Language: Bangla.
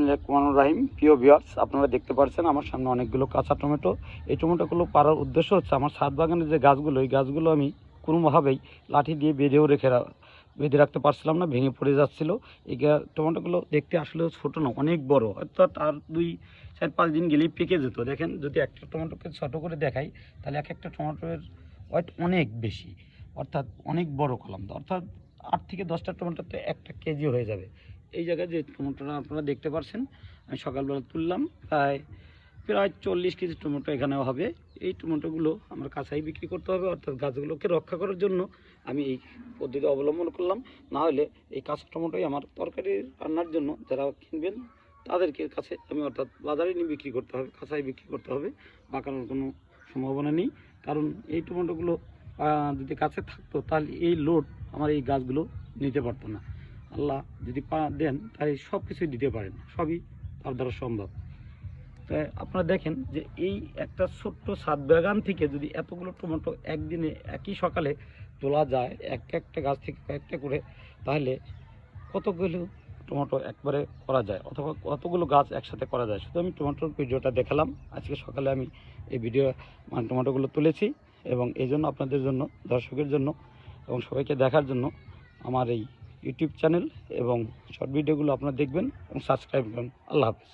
বিসমিল্লাহির রাহিম। প্রিয় ভিউয়ার্স, আপনারা দেখতে পাচ্ছেন আমার সামনে অনেকগুলো কাঁচা টমেটো। এই টমেটোগুলো পাড়ার উদ্দেশ্য হচ্ছে আমার ছাদ বাগানের যে গাছগুলো, এই গাছগুলো আমি কোনোভাবেই লাঠি দিয়ে বেঁধে রাখতে পারছিলাম না, ভেঙে পড়ে যাচ্ছিল। এই টমেটোগুলো দেখতে আসলে ছোটো না, অনেক বড়, অর্থাৎ আর 2-4-5 দিন গেলেই পেকে যেত। দেখেন, যদি একটা টমেটোকে ছোটো করে দেখাই তাহলে এক একটা টমেটোর ওয়েট অনেক বেশি, অর্থাৎ অনেক বড় কলাম, অর্থাৎ 8 থেকে 10টা টমেটোতে 1 কেজি হয়ে যাবে। এই জায়গায় যে টমেটোটা আপনারা দেখতে পাচ্ছেন, আমি সকালবেলা তুললাম, প্রায় 40 কেজি টমেটো এখানেও হবে। এই টমেটোগুলো আমার কাঁচাই বিক্রি করতে হবে, অর্থাৎ গাছগুলোকে রক্ষা করার জন্য আমি এই পদ্ধতি অবলম্বন করলাম। না হলে এই কাঁচা টমেটোই আমার তরকারি রান্নার জন্য যারা কিনবেন তাদেরকে কাছে আমি, অর্থাৎ বাজারে নিয়ে বিক্রি করতে হবে, কাঁচাই বিক্রি করতে হবে, পাকানোর কোনো সম্ভাবনা নেই। কারণ এই টমেটোগুলো যদি কাছে থাকতো তাহলে এই লোড আমার এই গাছগুলো নিতে পারতো না। আল্লাহ যদি দেন তাই সব কিছুই দিতে পারেন, সবই তার দ্বারা সম্ভব। তাই আপনারা দেখেন যে এই একটা ছোট্ট ছাদ বাগান থেকে যদি এতগুলো টমেটো একদিনে একই সকালে তোলা যায়, একটা গাছ থেকে কয়েকটা করে, তাহলে কতগুলো টমেটো একবারে করা যায়, অথবা কতগুলো গাছ একসাথে করা যায়। শুধু আমি টমেটোর ভিডিওটা দেখালাম। আজকে সকালে আমি এই টমেটোগুলো তুলেছি, এবং এই জন্য আপনাদের জন্য, দর্শকের জন্য এবং সবাইকে দেখার জন্য আমার এই ইউটিউব চ্যানেল এবং শর্ট ভিডিওগুলো আপনারা দেখবেন এবং সাবস্ক্রাইব করুন। আল্লাহ হাফেজ।